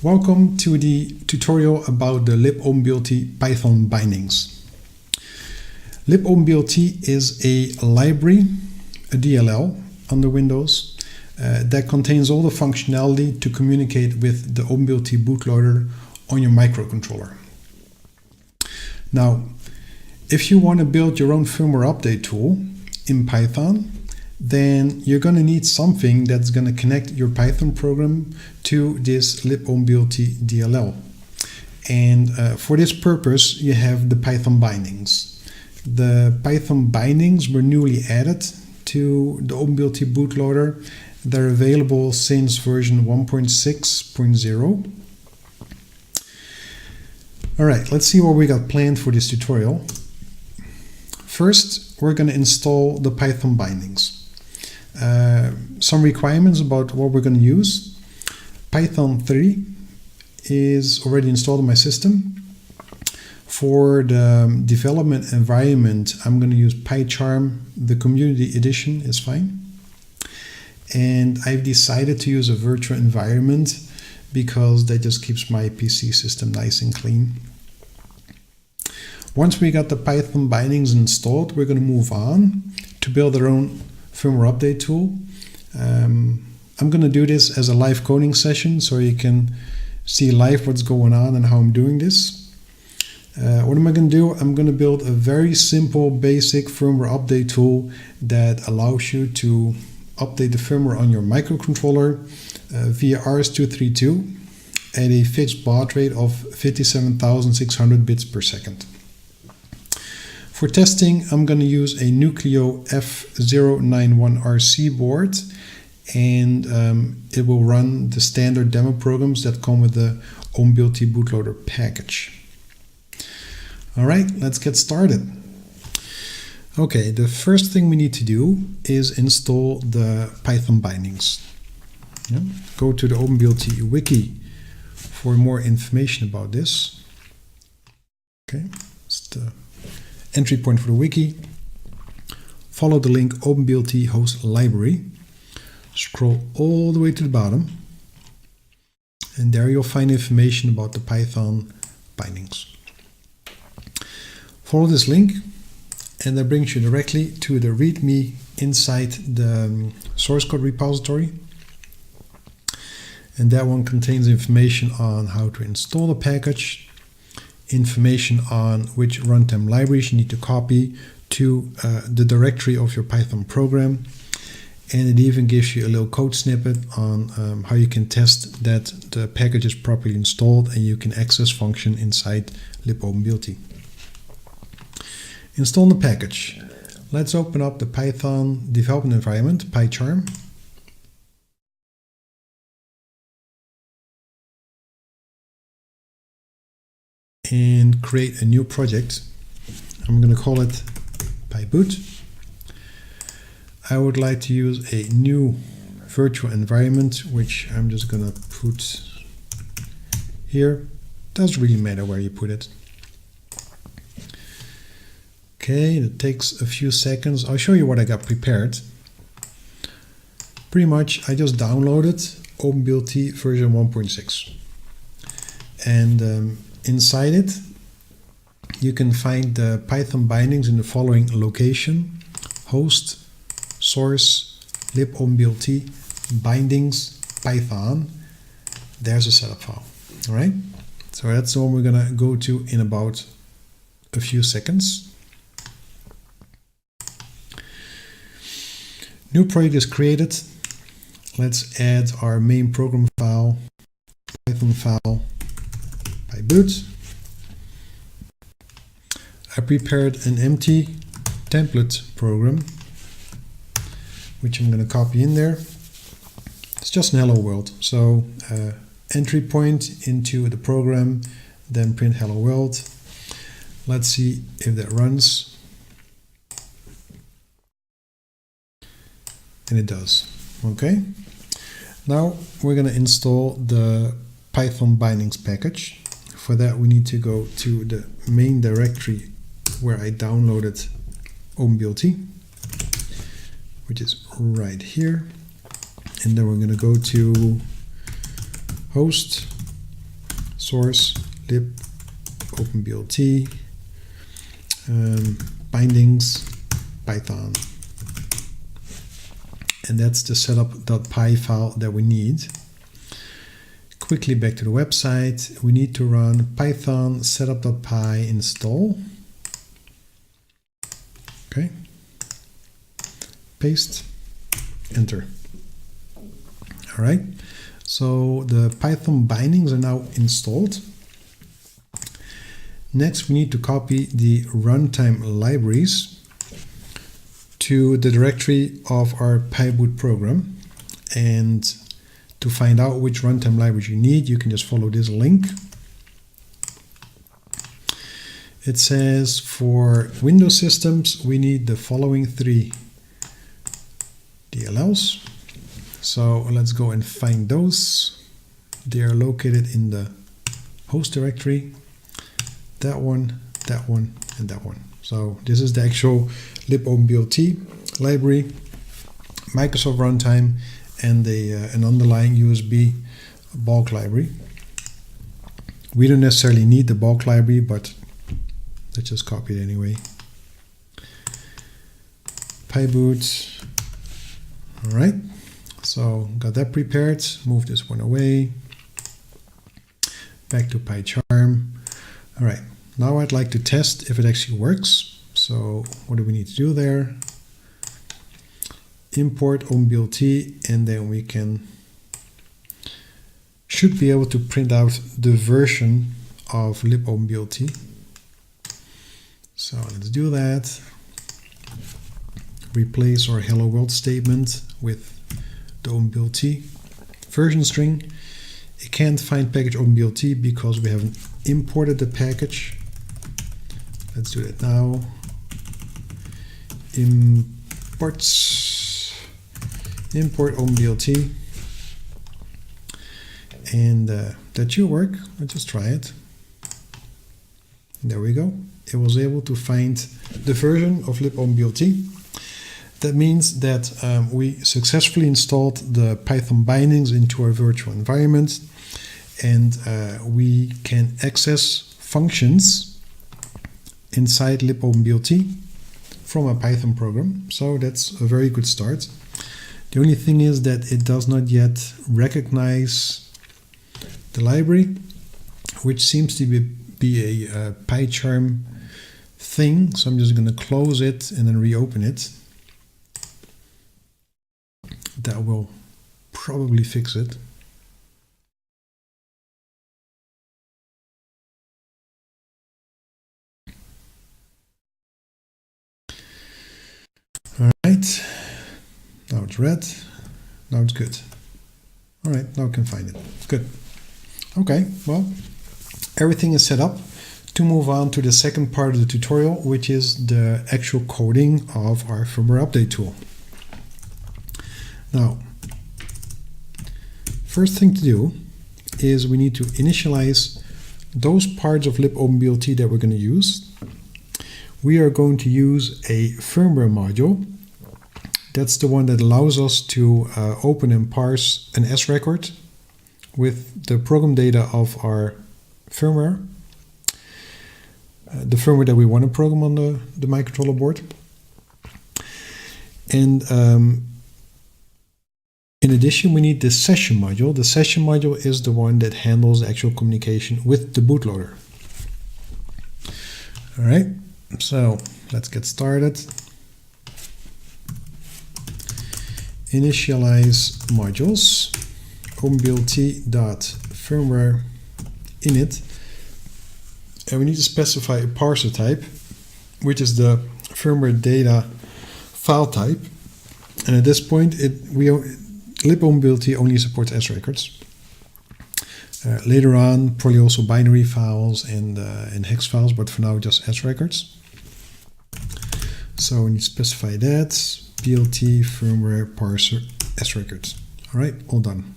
Welcome to the tutorial about the LibOpenBLT Python bindings. LibOpenBLT is a library, a DLL under Windows, that contains all the functionality to communicate with the OpenBLT bootloader on your microcontroller. Now, if you want to build your own firmware update tool in Python, then you're going to need something that's going to connect your Python program to this LibOpenBLT DLL. And for this purpose, you have the Python bindings. The Python bindings were newly added to the OpenBLT bootloader. They're available since version 1.6.0. All right, let's see what we got planned for this tutorial. First, we're going to install the Python bindings. Some requirements about what we're going to use. Python 3 is already installed on my system. For the development environment, I'm going to use PyCharm. The community edition is fine. And I've decided to use a virtual environment because that just keeps my PC system nice and clean. Once we got the Python bindings installed, we're going to move on to build our own firmware update tool. I'm going to do this as a live coding session so you can see live what's going on and how I'm doing this. What am I going to do? I'm going to build a very simple basic firmware update tool that allows you to update the firmware on your microcontroller via RS-232 at a fixed baud rate of 57,600 bits per second. For testing, I'm going to use a Nucleo F091RC board, and it will run the standard demo programs that come with the OpenBLT bootloader package. All right, let's get started. Okay, the first thing we need to do is install the Python bindings. Yeah. Go to the OpenBLT wiki for more information about this. Okay, it's the entry point for the wiki. Follow the link OpenBLT host library. Scroll all the way to the bottom, and there you'll find information about the Python bindings. Follow this link, and that brings you directly to the README inside the source code repository. And that one contains information on how to install the package, information on which runtime libraries you need to copy to the directory of your Python program. And it even gives you a little code snippet on how you can test that the package is properly installed and you can access function inside LibOpenBLT. Install the package. Let's open up the Python development environment, PyCharm. And create a new project. I'm going to call it PyBoot. I would like to use a new virtual environment, which I'm just going to put here. Doesn't really matter where you put it. Okay, it takes a few seconds. I'll show you what I got prepared. Pretty much, I just downloaded OpenBLT version 1.6. And inside it, you can find the Python bindings in the following location: host, source, LibOpenBLT, bindings, Python. There's a setup file. All right, so that's the one we're gonna go to in about a few seconds. New project is created. Let's add our main program file, Python file, PyBoot. I prepared an empty template program, which I'm going to copy in there. It's just an hello world. So entry point into the program, then print hello world. Let's see if that runs. And it does. Okay. Now we're going to install the Python bindings package. For that, we need to go to the main directory where I downloaded OpenBLT, which is right here. And then we're going to go to host, source LibOpenBLT bindings Python, and that's the setup.py file that we need. Quickly back to the website, we need to run python setup.py install. Okay, paste, enter. All right, so the Python bindings are now installed. Next, we need to copy the runtime libraries to the directory of our PyBoot program. And to find out which runtime libraries you need, you can just follow this link. It says for Windows systems, we need the following 3 DLLs. So let's go and find those. They are located in the host directory. That one, and that one. So this is the actual LibOpenBLT library, Microsoft runtime, and an underlying USB bulk library. We don't necessarily need the bulk library, but let's just copy it anyway. PyBoot. All right, so got that prepared. Move this one away. Back to PyCharm. All right, now I'd like to test if it actually works. So what do we need to do there? Import OpenBLT, and then we should be able to print out the version of LibOpenBLT. So let's do that. Replace our hello world statement with the OpenBLT version string. It can't find package OpenBLT because we haven't imported the package. Let's do that now. Import OpenBLT, and that should work. Let's just try it. There we go. It was able to find the version of LibOpenBLT. That means that we successfully installed the Python bindings into our virtual environment, and we can access functions inside LibOpenBLT from a Python program. So that's a very good start. The only thing is that it does not yet recognize the library, which seems to be a PyCharm thing. So I'm just going to close it and then reopen it. That will probably fix it. All right, now it's red, now it's good. All right, now I can find it, good. Okay, well, everything is set up to move on to the second part of the tutorial, which is the actual coding of our firmware update tool. Now, first thing to do is we need to initialize those parts of LibOpenBLT that we're going to use. We are going to use a firmware module. That's the one that allows us to open and parse an S record with the program data of our firmware, the firmware that we want to program on the microcontroller board. And in addition, we need the session module. The session module is the one that handles the actual communication with the bootloader. All right. So let's get started. Initialize modules, OpenBLT.firmware init, and we need to specify a parser type, which is the firmware data file type. And at this point, LibOpenBLT only supports S records. Later on, probably also binary files and hex files, but for now, just S records. So we need to specify that, BLT firmware parser S records. All right, all done.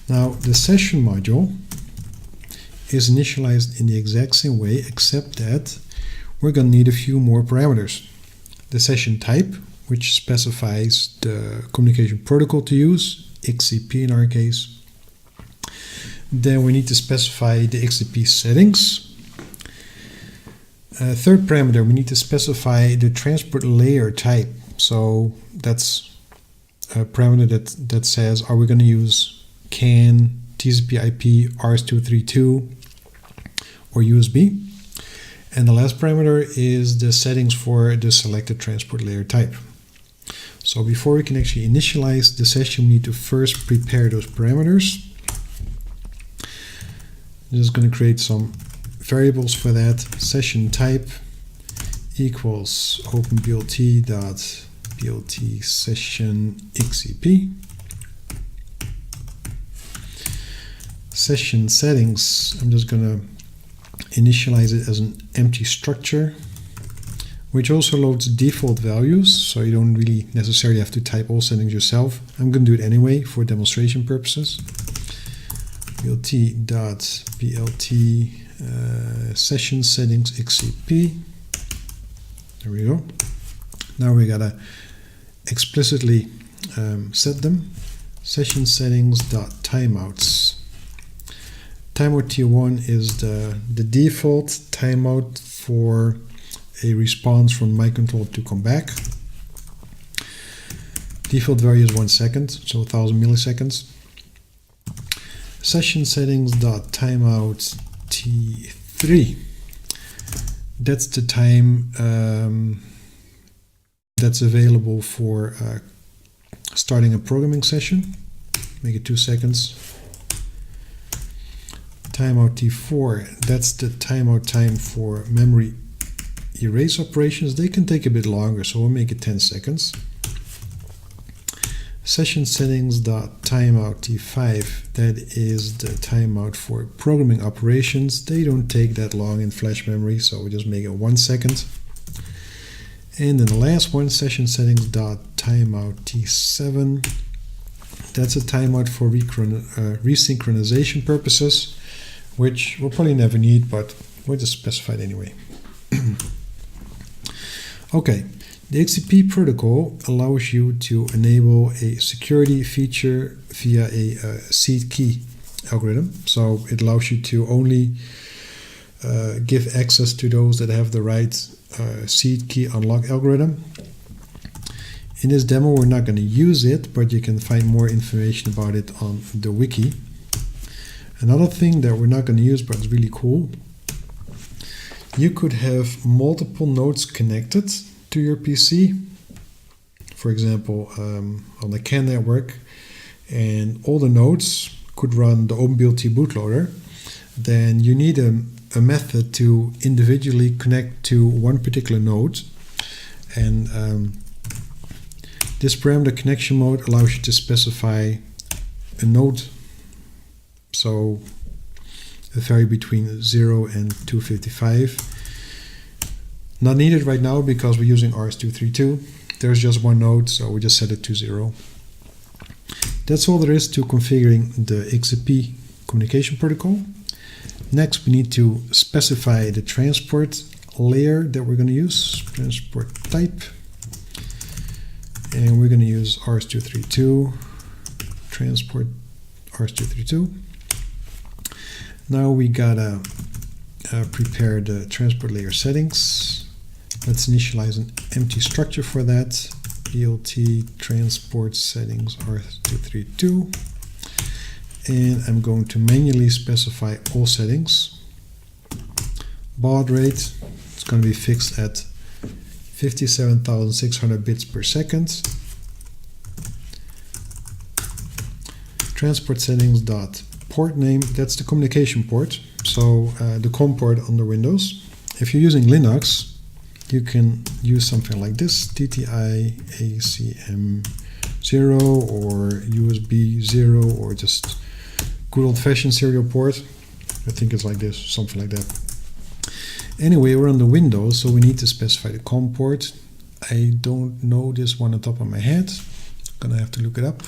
Now the session module is initialized in the exact same way, except that we're going to need a few more parameters. The session type, which specifies the communication protocol to use, XCP in our case. Then we need to specify the XCP settings. Third parameter, we need to specify the transport layer type. So that's a parameter that says, are we going to use CAN, TCP/IP, RS-232, or USB? And the last parameter is the settings for the selected transport layer type. So before we can actually initialize the session, we need to first prepare those parameters. I'm just going to create some variables for that. Session type equals OpenBLT.BLT session XCP. Session settings, I'm just going to initialize it as an empty structure, which also loads default values, so you don't really necessarily have to type all settings yourself. I'm going to do it anyway for demonstration purposes. BLT.BLT session settings XCP. There we go. Now we gotta explicitly set them. Session settings .timeouts. Timeout T1 is the default timeout for a response from microcontroller to come back. Default value is 1 second, so 1000 milliseconds. Session settings .timeout T3. That's the time that's available for starting a programming session. Make it 2 seconds. Timeout T4, that's the timeout time for memory erase operations. They can take a bit longer, so we'll make it 10 seconds. Session settings .timeout T5, that is the timeout for programming operations. They don't take that long in flash memory, so we just make it 1 second. And then the last one, session settings .timeout T7, that's a timeout for resynchronization purposes, which we'll probably never need, but we'll just specify it anyway. Okay, the XCP protocol allows you to enable a security feature via a seed key algorithm. So it allows you to only give access to those that have the right seed key unlock algorithm. In this demo, we're not going to use it, but you can find more information about it on the wiki. Another thing that we're not going to use, but it's really cool, you could have multiple nodes connected to your PC. For example, on the CAN network, and all the nodes could run the OpenBLT bootloader. Then you need a method to individually connect to one particular node. And this parameter connection mode allows you to specify a node. So a value between 0 and 255. Not needed right now because we're using RS-232. There's just one node, so we just set it to 0. That's all there is to configuring the XCP communication protocol. Next, we need to specify the transport layer that we're going to use, transport type. And we're going to use RS-232, transport RS-232. Now we gotta prepare the transport layer settings. Let's initialize an empty structure for that. BLT transport settings RS-232. And I'm going to manually specify all settings. Baud rate, it's going to be fixed at 57,600 bits per second. Transport settings dot port name, that's the communication port, so the COM port on the Windows. If you're using Linux, you can use something like this, TTI ACM0 or USB 0 or just good old-fashioned serial port. I think it's like this, something like that. Anyway, we're on the Windows, so we need to specify the COM port. I don't know this one on top of my head. I'm gonna have to look it up.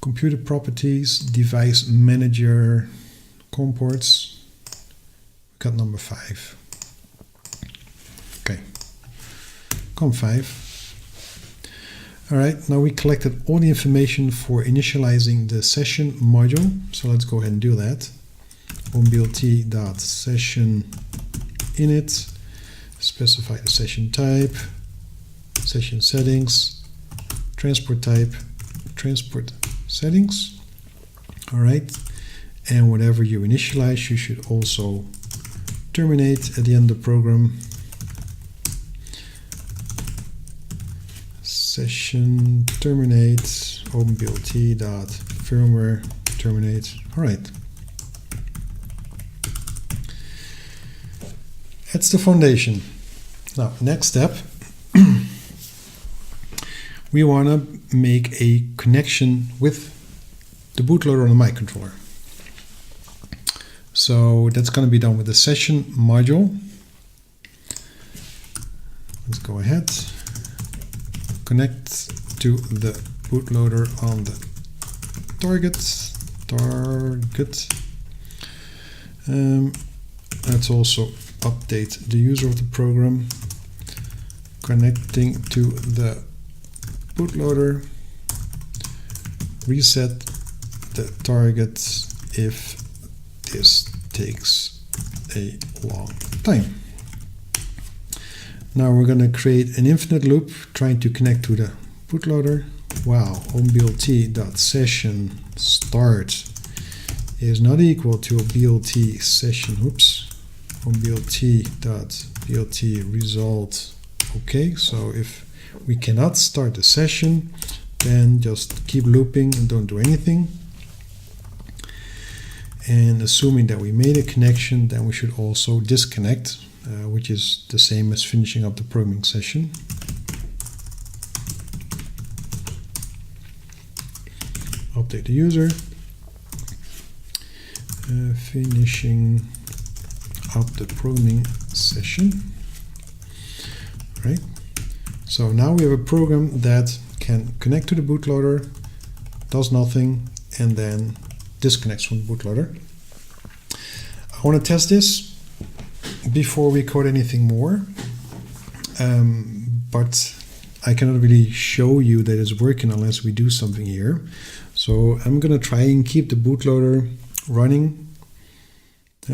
Computer properties, device manager, COM ports. We got number 5. Okay, COM 5. All right, now we collected all the information for initializing the session module. So let's go ahead and do that. OpenBLT.session init, specify the session type, session settings, transport type, transport settings. All right, and whatever you initialize, you should also terminate at the end of the program. Session terminate OpenBLT.firmware terminate. All right. That's the foundation. Now, next step, we want to make a connection with the bootloader on the microcontroller. So that's going to be done with the session module. Let's go ahead. Connect to the bootloader on the target. Let's also update the user of the program. Connecting to the bootloader. Reset the target if this takes a long time. Now we're going to create an infinite loop trying to connect to the bootloader. Wow, OpenBLT.session start is not equal to a BLT session. Oops, OpenBLT.BLT result. Okay, so if we cannot start the session, then just keep looping and don't do anything. And assuming that we made a connection, then we should also disconnect, which is the same as finishing up the programming session. Update the user. Finishing up the programming session. Right. So now we have a program that can connect to the bootloader, does nothing, and then disconnects from the bootloader. I want to test this before we code anything more, but I cannot really show you that it's working unless we do something here. So I'm going to try and keep the bootloader running,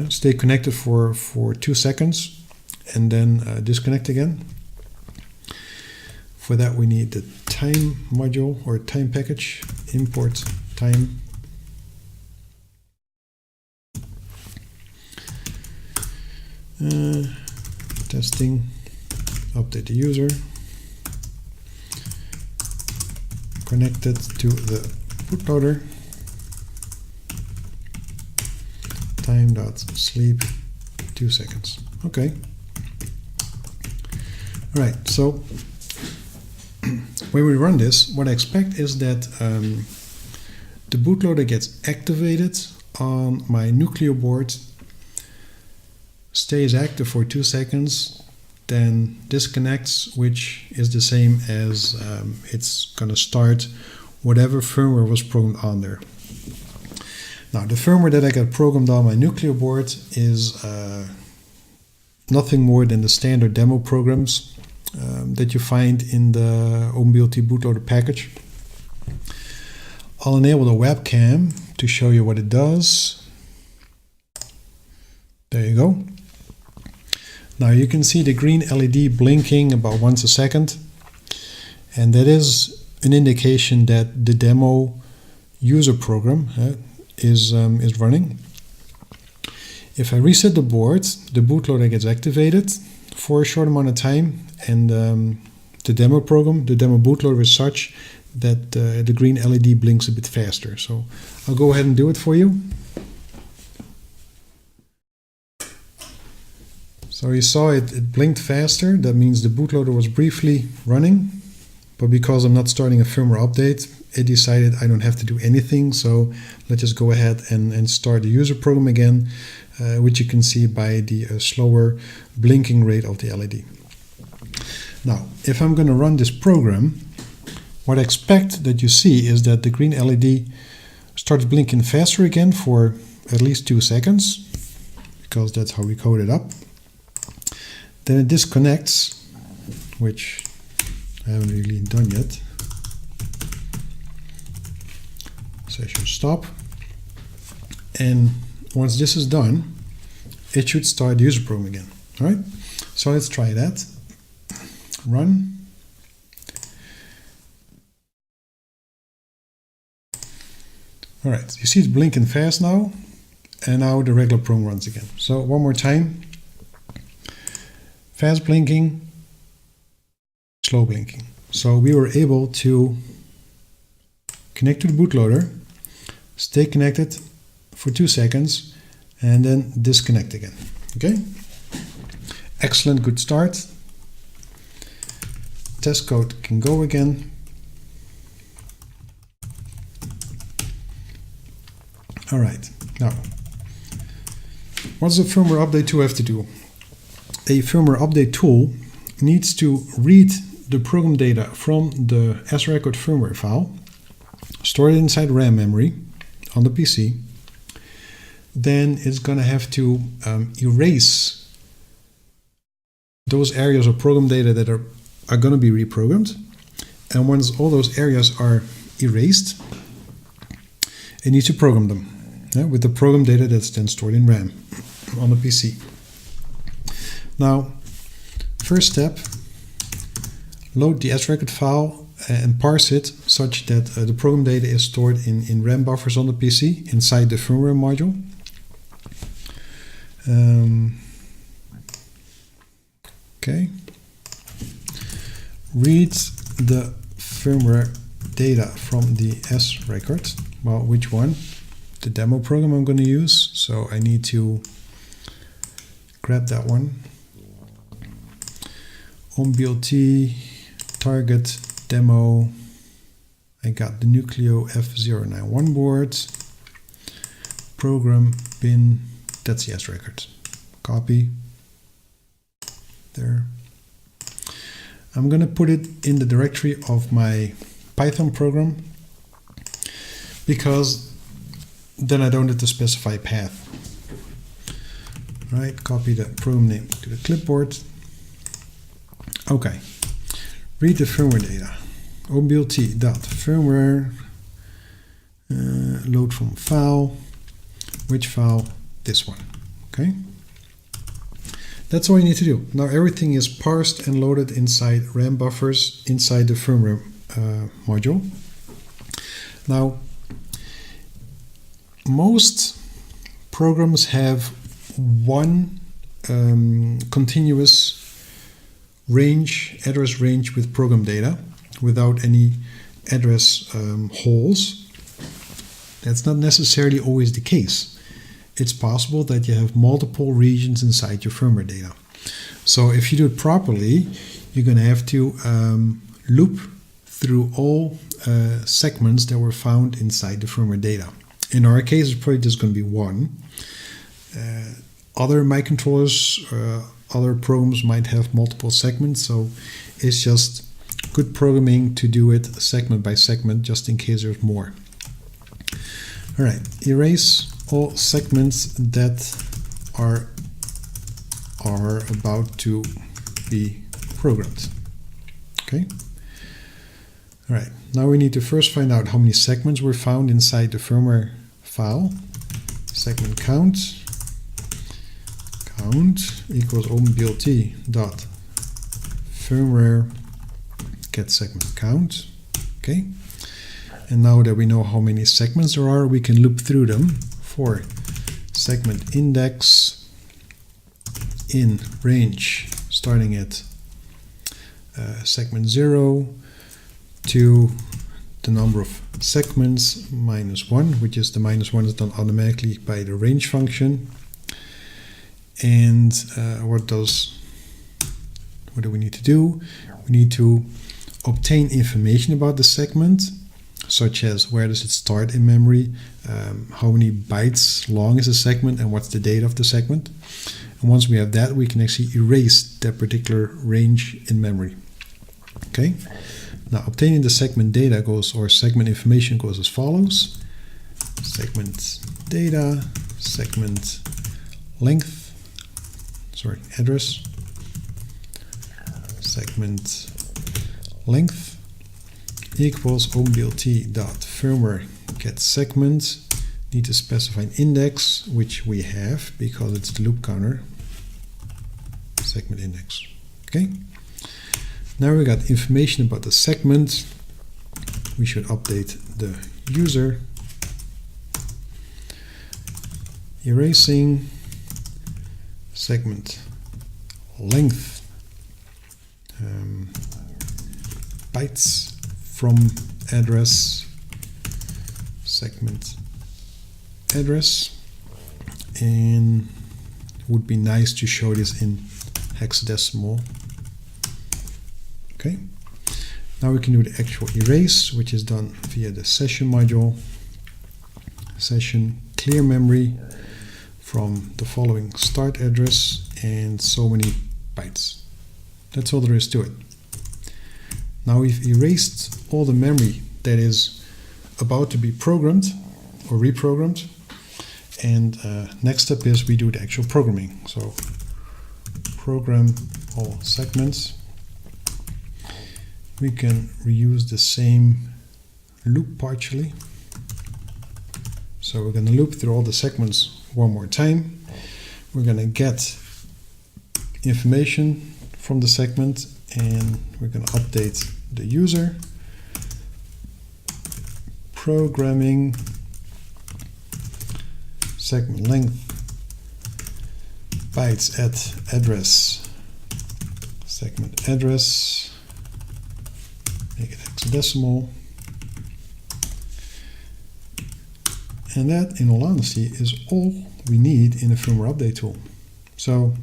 stay connected for 2 seconds, and then disconnect again. For that we need the time module or time package, import time. Testing, update the user, connected to the bootloader, time.sleep 2 seconds. Okay. All right, so when we run this, what I expect is that the bootloader gets activated on my Nucleo board, stays active for 2 seconds, then disconnects, which is the same as it's going to start whatever firmware was programmed on there. Now, the firmware that I got programmed on my Nucleo board is nothing more than the standard demo programs that you find in the OpenBLT bootloader package. I'll enable the webcam to show you what it does. There you go. Now you can see the green LED blinking about once a second, and that is an indication that the demo user program is running. If I reset the board, the bootloader gets activated for a short amount of time, and the demo program, the demo bootloader is such that the green LED blinks a bit faster. So I'll go ahead and do it for you. So you saw it blinked faster. That means the bootloader was briefly running, but because I'm not starting a firmware update, it decided I don't have to do anything. So let's just go ahead and start the user program again, which you can see by the slower blinking rate of the LED. Now, if I'm going to run this program, what I expect that you see is that the green LED starts blinking faster again for at least 2 seconds, because that's how we code it up. Then it disconnects, which I haven't really done yet. session stop. And once this is done, it should start the user program again. All right, so let's try that. Run. All right, you see it's blinking fast now, and now the regular program runs again. So one more time. Fast blinking, slow blinking. So we were able to connect to the bootloader, stay connected for 2 seconds, and then disconnect again. Okay? Excellent, good start. Test code can go again. All right, now, what does a firmware update tool have to do? A firmware update tool needs to read the program data from the SRecord firmware file, store it inside RAM memory on the PC. Then it's going to have to erase those areas of program data that are going to be reprogrammed. And once all those areas are erased, it needs to program them with the program data that's then stored in RAM on the PC. Now, first step, load the SRecord file and parse it such that the program data is stored in RAM buffers on the PC inside the firmware module. Okay. Read the firmware data from the SRecord. Well, which one? The demo program I'm going to use. So I need to grab that one. OpenBLT target demo. I got the Nucleo F091 board. Program bin. That's the SRecord. Copy. There. I'm going to put it in the directory of my Python program because then I don't have to specify path. Right, copy the program name to the clipboard. Okay, read the firmware data. OpenBLT.firmware, load from file. Which file? This one. Okay. That's all you need to do. Now everything is parsed and loaded inside RAM buffers inside the firmware module. Now, most programs have one continuous address range with program data without any address holes. That's not necessarily always the case. It's possible that you have multiple regions inside your firmware data. So if you do it properly, you're going to have to loop through all segments that were found inside the firmware data. In our case, it's probably just going to be one. Other microcontrollers, other programs might have multiple segments, so it's just good programming to do it segment by segment, just in case there's more. All right, erase all segments that are about to be programmed. Okay. All right. Now we need to first find out how many segments were found inside the firmware file. Segment count equals OpenBLT dot firmware get segment count. Okay. And now that we know how many segments there are, we can loop through them for segment index in range starting at segment 0 to the number of segments -1, which is the -1 is done automatically by the range function. And what do we need to do? We need to obtain information about the segment, such as where does it start in memory, how many bytes long is a segment, and what's the date of the segment. And once we have that, we can actually erase that particular range in memory. Okay. Now, obtaining the segment data or segment information goes as follows: segment data, segment length, address, segment length equals OpenBLT.firmware get segment, need to specify an index, which we have because it's the loop counter, segment index. Okay. Now we got information about the segment. We should update the user. Erasing segment length, bytes from address, segment address, and it would be nice to show this in hexadecimal. Okay, now we can do the actual erase, which is done via the session module. Session clear memory from the following start address and so many bytes. That's all there is to it. Now we've erased all the memory that is about to be programmed or reprogrammed, and next step is we do the actual programming. So program all segments. We can reuse the same loop partially. So we're going to loop through all the segments one more time. We're going to get information from the segment, and we're going to update the user. Programming segment length bytes at address, segment address, make it hexadecimal. And that, in all honesty, is all we need in a firmware update tool. So,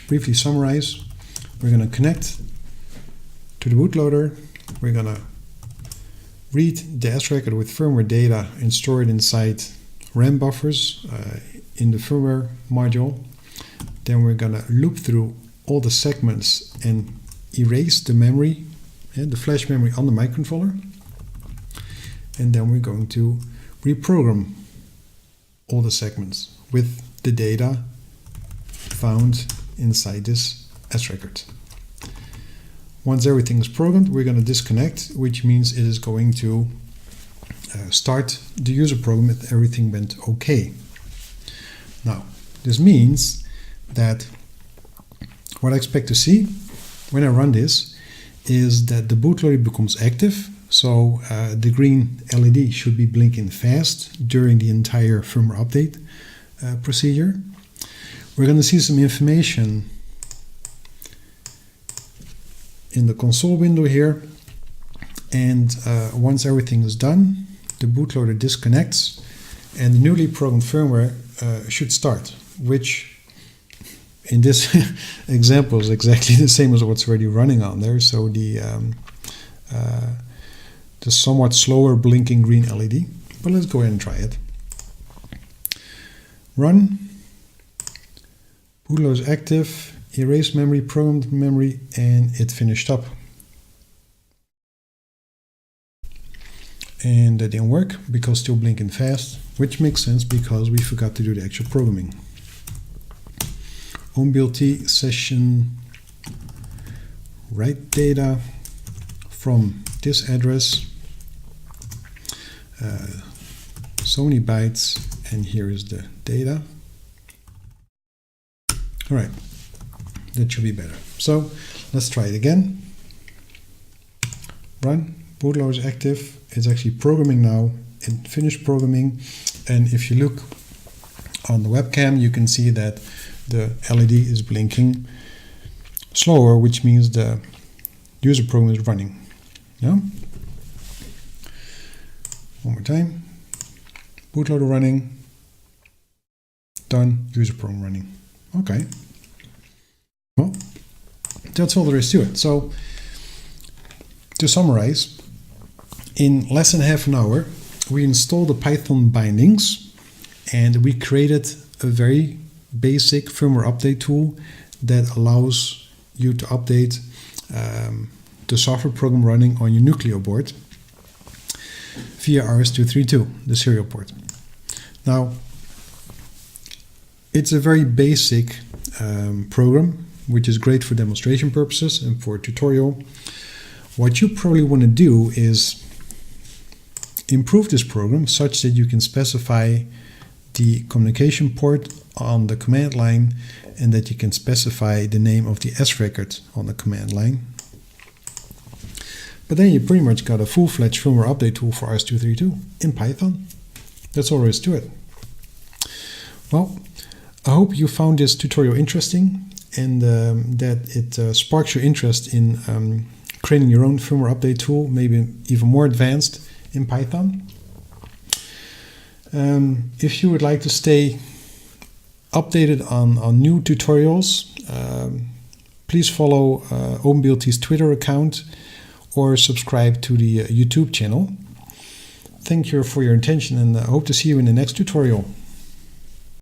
briefly summarize, we're going to connect to the bootloader. We're going to read the S record with firmware data and store it inside RAM buffers in the firmware module. Then we're going to loop through all the segments and erase the memory, the flash memory on the microcontroller. And then we're going to reprogram all the segments with the data found inside this S record. Once everything is programmed, we're going to disconnect, which means it is going to start the user program if everything went okay. Now, this means that what I expect to see when I run this is that the bootloader becomes active. So the green LED should be blinking fast during the entire firmware update procedure. We're going to see some information in the console window here. And once everything is done, the bootloader disconnects and the newly programmed firmware should start, which in this example is exactly the same as what's already running on there. So the somewhat slower blinking green LED, but let's go ahead and try it. Run, bootloader is active, erase memory, programmed memory, and it finished up. And that didn't work because still blinking fast, which makes sense because we forgot to do the actual programming. OpenBLT session write data from this address. So many bytes, and here is the data. All right, that should be better. So let's try it again. Run, bootloader is active. It's actually programming now, and finished programming. And if you look on the webcam, you can see that the LED is blinking slower, which means the user program is running. Yeah. One more time. Bootloader running. Done. User program running. Okay. Well, that's all there is to it. So, to summarize, in less than half an hour, we installed the Python bindings and we created a very basic firmware update tool that allows you to update the software program running on your Nucleo board via RS-232, the serial port. Now, it's a very basic program, which is great for demonstration purposes and for a tutorial. What you probably want to do is improve this program such that you can specify the communication port on the command line and that you can specify the name of the S record on the command line. But then you pretty much got a full-fledged firmware update tool for RS-232 in Python. That's all there is to it. Well, I hope you found this tutorial interesting and that it sparks your interest in creating your own firmware update tool, maybe even more advanced in Python. If you would like to stay updated on new tutorials, please follow OpenBLT's Twitter account or subscribe to the YouTube channel. Thank you for your attention and I hope to see you in the next tutorial.